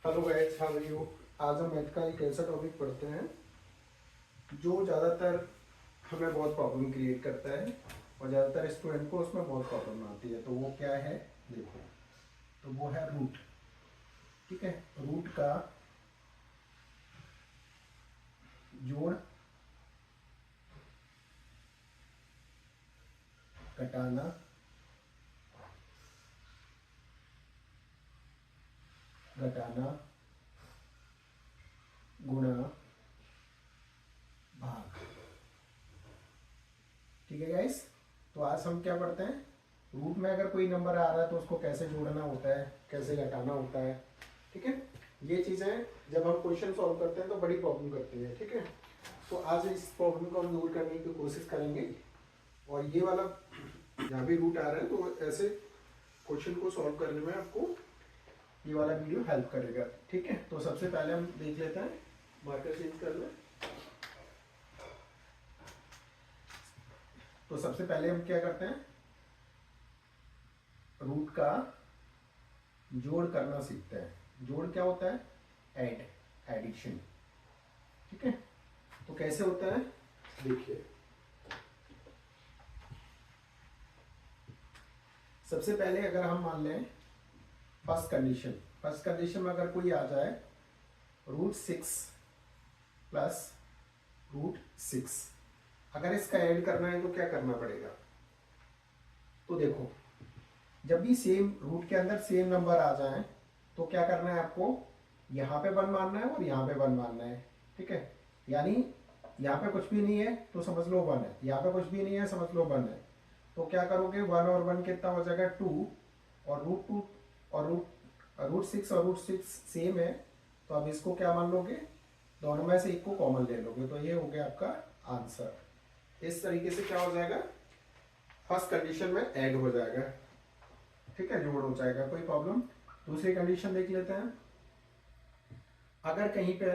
Hello guys, how are you. आज हम math का एक ऐसा टॉपिक पढ़ते हैं जो ज़्यादातर हमें बहुत प्रॉब्लम क्रिएट करता है और ज़्यादातर स्टूडेंट को उसमें बहुत प्रॉब्लम आती है। तो वो क्या है, देखो। तो वो है रूट। ठीक है, रूट का जोड़, घटाना, घटाना, गुणा, भाग। ठीक है गाइस, तो आज हम क्या पढ़ते हैं, रूट में अगर कोई नंबर आ रहा है तो उसको कैसे जोड़ना होता है, कैसे घटाना होता है। ठीक है, ये चीज़ें जब हम क्वेश्चन सॉल्व करते हैं तो बड़ी प्रॉब्लम करती है। ठीक है, तो आज इस प्रॉब्लम को हम दूर करने की कोशिश करेंगे। और ये वाला जहाँ भी रूट आ रहा है तो ऐसे क्वेश्चन को सॉल्व करने में आपको ये वाला वीडियो हेल्प करेगा। ठीक है, तो सबसे पहले हम देख लेते हैं, मार्कर चेंज कर लें। तो सबसे पहले हम क्या करते हैं, रूट का जोड़ करना सीखते हैं। जोड़ क्या होता है, एडिशन। ठीक है, तो कैसे होता है देखिए। सबसे पहले अगर हम मान लें फर्स्ट कंडीशन में अगर कोई आ जाए √6 प्लस √6, अगर इसका ऐड करना है तो क्या करना पड़ेगा। तो देखो, जब भी सेम रूट के अंदर सेम नंबर आ जाए तो क्या करना है आपको, यहाँ पे 1 मानना है और यहाँ पे 1 मानना है। ठीक है, यानी यहाँ पे कुछ भी नहीं है तो समझ लो 1 है, यहाँ पे कुछ भी नहीं है समझ लो 1 है। तो क्या करोगे, 1 और 1 कितना हो जाएगा 2, और √2 और √6 और √6 सेम है, तो अब इसको क्या मान लोगे, दोनों में से एक को कॉमन ले लोगे। तो ये हो गया आपका आंसर। इस तरीके से क्या हो जाएगा, फर्स्ट कंडीशन में ऐड हो जाएगा। ठीक है, जोड़ हो जाएगा, कोई प्रॉब्लम। दूसरी कंडीशन देख लेते हैं। अगर कहीं पे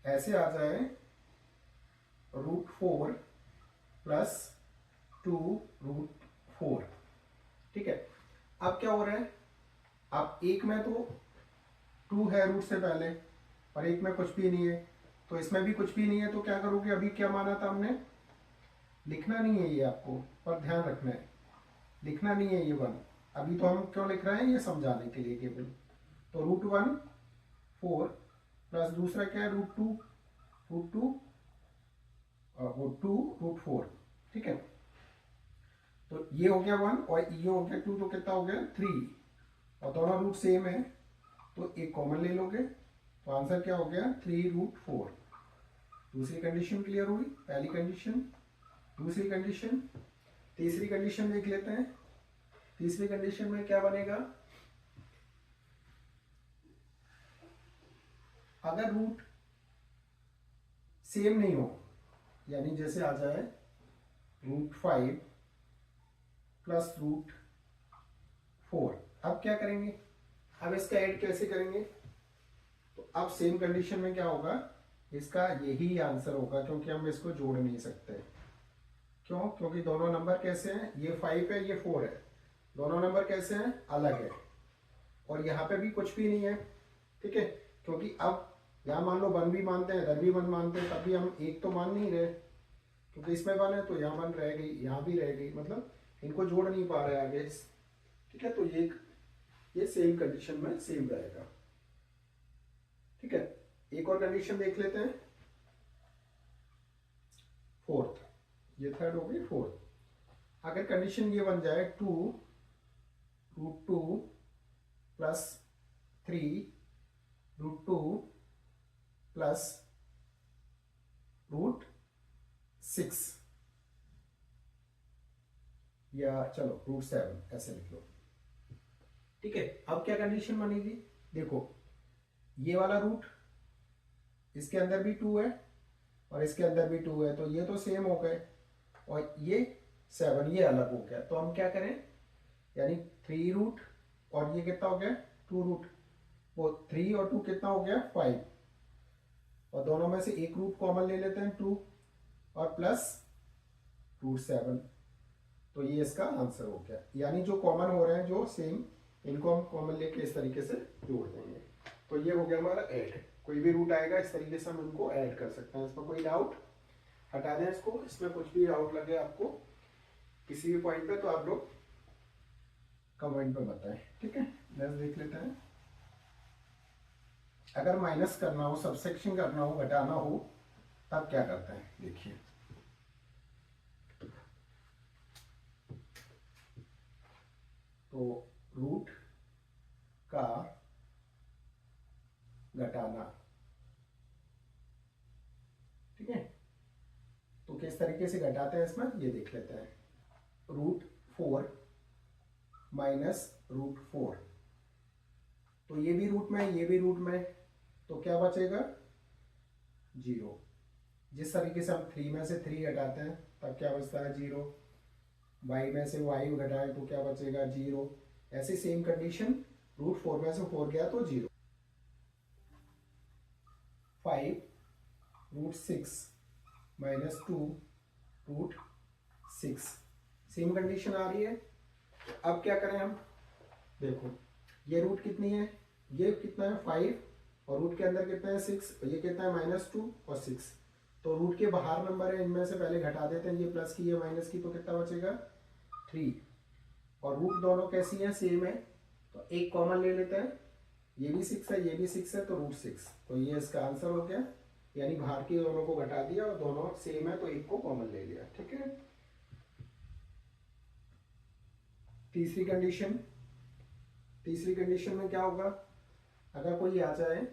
ऐसे आ जाए √4 प्लस 2√4। ठीक है, अब क्या हो रहा है, अब एक में तो 2 है रूट से पहले और एक में कुछ भी नहीं है, तो इसमें भी कुछ भी नहीं है। तो क्या करोगे, अभी क्या माना था हमने, लिखना नहीं है ये आपको, पर ध्यान रखना है, लिखना नहीं है ये 1। अभी तो हम क्यों लिख रहे हैं, ये समझाने के लिए केवल। तो √1 4 प्लस दूसरा क्या है √2 वो 2 √4। ठीक है, तो ये हो गया 1 और ये हो गया 2, तो कितना हो गया 3, और दोनों रूट सेम है तो एक कॉमन ले लोगे। तो आंसर क्या हो गया 3√4। दूसरी कंडीशन क्लियर हुई, पहली कंडीशन। दूसरी कंडीशन, तीसरी कंडीशन देख लेते हैं। तीसरी कंडीशन में क्या बनेगा, अगर रूट सेम नहीं हो, यानी जैसे आ जाए √5 प्लस √4, अब क्या करेंगे, अब इसका ऐड कैसे करेंगे। तो अब सेम कंडीशन में क्या होगा, इसका यही आंसर होगा, क्योंकि हम इसको जोड़ नहीं सकते। क्यों, क्योंकि दोनों नंबर कैसे हैं, ये 5 है ये 4 है, दोनों नंबर कैसे हैं, अलग है, और यहाँ पे भी कुछ भी नहीं है। ठीक है, क्योंकि अब यहाँ मान लो 1 भी मानते हैं, इधर भी 1 मानते हैं, तब भी हम एक तो मान नहीं रहे, क्योंकि इसमें 1 है तो यहाँ 1 रह गई, यहाँ भी रह गई, मतलब इनको जोड़ नहीं पा रहे आगे। ठीक है, तो ये सेम कंडीशन में सेम रहेगा। ठीक है, एक और कंडीशन देख लेते हैं, फोर्थ, ये थर्ड हो गई, फोर्थ। अगर कंडीशन ये बन जाए 2 √2 प्लस 3 √2 प्लस √6, या चलो √7 ऐसे लिख लो। ठीक है, अब क्या कंडीशन बनेगी, देखो ये वाला रूट, इसके अंदर भी 2 है और इसके अंदर भी 2 है, तो ये तो सेम हो गए, और ये 7 ये अलग हो गया। तो हम क्या करें, यानी 3 रूट और ये कितना हो गया 2 रूट, वो 3 और 2 कितना हो गया 5, और दोनों में से एक रूट कॉमन ले लेते हैं 2, और प्लस √7। तो ये इसका आंसर हो गया, यानी जो कॉमन हो रहे हैं, जो सेम इनको हम कॉमन लेके इस तरीके से जोड़ देंगे। तो ये हो गया हमारा ऐड। कोई भी रूट आएगा इस तरीके से हम इनको ऐड कर सकते हैं। इसमें कोई डाउट? हटा दें इसको। इसमें कुछ भी डाउट लगे आपको किसी भी पॉइंट पे तो आप लोग कमेंट पे बताएं, ठीक है। नेक्स्ट देख लेते हैं। अगर माइनस करना हो, सबसेक्शन करना हो, घटाना हो, तब क्या करते हैं देखिए। तो रूट का घटाना, ठीक है। तो किस तरीके से घटाते हैं इसमें ये देख लेते हैं। √4 माइनस √4, तो ये भी रूट में, ये भी रूट में, तो क्या बचेगा 0। जिस तरीके से हम 3 में से 3 घटाते हैं तब क्या बचता है 0। y में से y घटाए तो क्या बचेगा 0। ऐसी सेम कंडीशन √4 में से 4 गया तो 0। 5 √6 माइनस 2 √6, सेम कंडीशन आ रही है। अब क्या करें हम, देखो ये रूट कितनी है, ये कितना है 5, और रूट के अंदर कितना है 6, और ये कितना है -2 और 6। तो रूट के बाहर नंबर है, इनमें से पहले घटा देते हैं, ये प्लस की ये माइनस की, तो कितना बचेगा 3। और रूट दोनों कैसी है, सेम है, तो एक कॉमन ले लेते हैं। ये भी 6 है, ये भी 6 है, तो √6। तो ये इसका आंसर हो गया, यानी बाहर के दोनों को घटा दिया और दोनों सेम है तो एक को कॉमन ले लिया, ठीक है। तीसरी कंडीशन, तीसरी कंडीशन में क्या होगा, अगर कोई आ जाए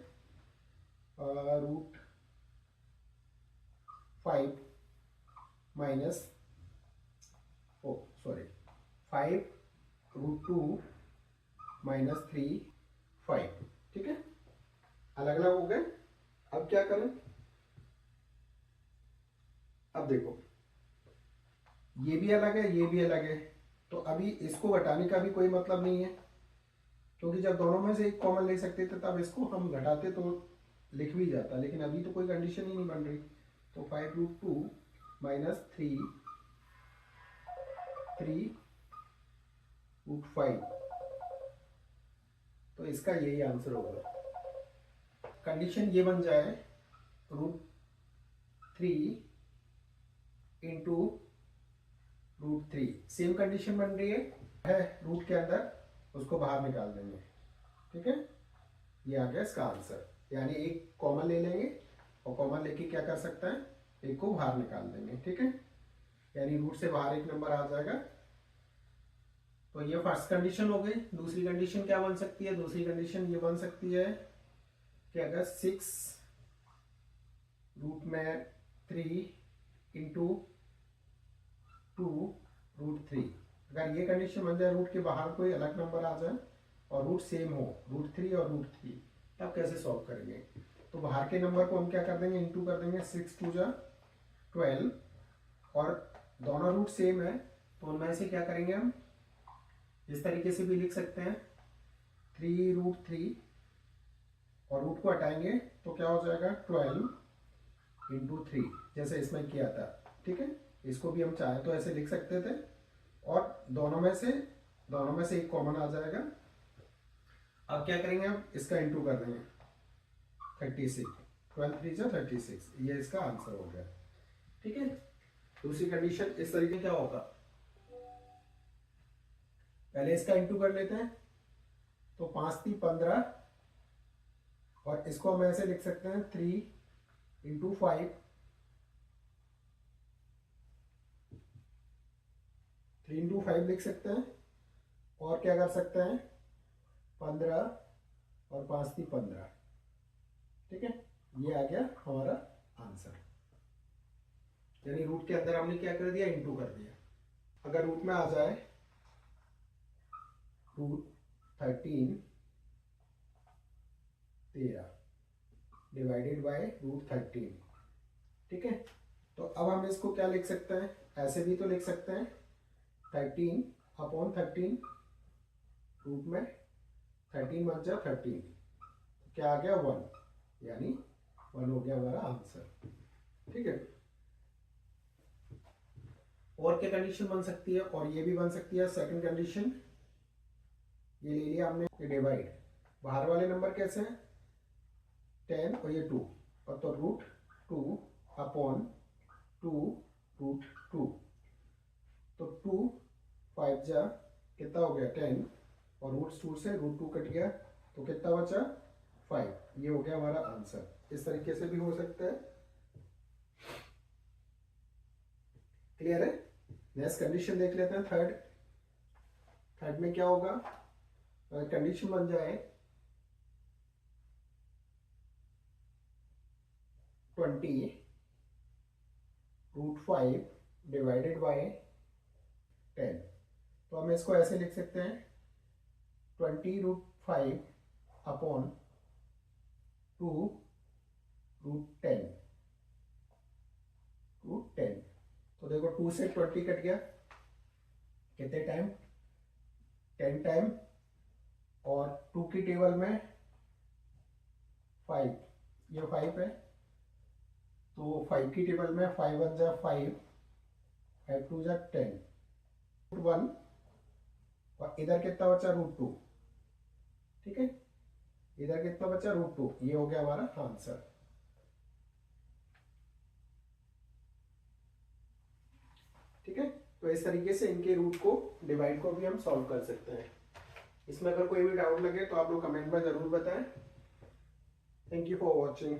√5 माइनस 5 √2 माइनस 3 5, ठीक है, अलग अलग हो गए। अब क्या करें, अब देखो ये भी अलग है, ये भी अलग है, तो अभी इसको घटाने का भी कोई मतलब नहीं है, क्योंकि जब दोनों में से एक कॉमन ले सकते थे तब इसको हम घटाते तो लिख भी जाता, लेकिन अभी तो कोई कंडीशन ही नहीं बन रही। तो 5 √2 माइनस 3 √5, तो इसका यही आंसर होगा। कंडीशन ये बन जाए √3 इंटू √3, सेम कंडीशन बन रही है रूट के अंदर, उसको बाहर निकाल देंगे, ठीक है। ये आ गया इसका आंसर, यानी एक कॉमन ले लेंगे और कॉमन लेके क्या कर सकता है, एक को बाहर निकाल देंगे, ठीक है, यानी रूट से बाहर एक नंबर आ जाएगा। तो ये फर्स्ट कंडीशन हो गई। दूसरी कंडीशन क्या बन सकती है, दूसरी कंडीशन ये बन सकती है कि अगर 6 रूट में 3 इंटू 2 √3, अगर ये कंडीशन बन जाए, रूट के बाहर कोई अलग नंबर आ जाए और रूट सेम हो, √3 और √3, तब कैसे सॉल्व करेंगे। तो बाहर के नंबर को हम क्या कर देंगे, इंटू कर देंगे, 6 2 जा 12, और दोनों रूट सेम है तो उनमें से क्या करेंगे हम, इस तरीके से भी लिख सकते हैं 3 √3, और रूट को हटाएंगे तो क्या हो जाएगा 12 इंटू 3, जैसे इसमें किया था, ठीक है। इसको भी हम चाहे तो ऐसे लिख सकते थे, और दोनों में से एक कॉमन आ जाएगा। अब क्या करेंगे, हम इसका इंटू कर देंगे 36, 12 3 जा 36, ये इसका आंसर हो गया, ठीक है। दूसरी कंडीशन इस तरीके क्या होगा, पहले इसका इंटू कर लेते हैं, तो 5 3 15, और इसको हम ऐसे लिख सकते हैं 3 इंटू 5, 3 इंटू 5 लिख सकते हैं, और क्या कर सकते हैं 15, और 5 3 15, ठीक है। ये आ गया हमारा आंसर, यानी रूट के अंदर हमने क्या कर दिया, इंटू कर दिया। अगर रूट में आ जाए √13 डिवाइडेड बाय √13, ठीक है। तो अब हम इसको क्या लिख सकते हैं, ऐसे भी तो लिख सकते हैं 13/13, रूट में 13 बच जा 13, तो क्या आ गया 1, यानी 1 हो गया हमारा आंसर, ठीक है। और क्या कंडीशन बन सकती है, और ये भी बन सकती है सेकंड कंडीशन, ये ले लिया हमने, ये डिवाइड, बाहर वाले नंबर कैसे हैं 10 और ये 2, और तो रूट 2 अपॉन 2 रूट 2, तो 2 5 जा कितना हो गया 10, और रूट 2 से रूट 2 कट गया तो कितना बचा 5, ये हो गया हमारा आंसर। इस तरीके से भी हो सकता है। क्लियर है। नेक्स्ट कंडीशन देख लेते हैं, थर्ड में क्या होगा, कंडीशन बन जाए 20 रूट 5 डिवाइडेड बाय 10, तो हम इसको ऐसे लिख सकते हैं 20 रूट 5 अपॉन 2 रूट 10 रूट 10। तो देखो 2 से 20 कट गया, कितने टाइम 10 टाइम, और 2 की टेबल में 5, ये 5 है, तो 5 की टेबल में 5 1 जा 5, 5 2 जा 10, रूट 1, और इधर कितना बचा रूट 2, ठीक है, इधर कितना बचा रूट 2, ये हो गया हमारा आंसर। ठीक है, तो इस तरीके से इनके रूट को, डिवाइड को भी हम सॉल्व कर सकते हैं। इसमें अगर कोई भी डाउट लगे तो आप लोग कमेंट में जरूर बताएं। Thank you for watching.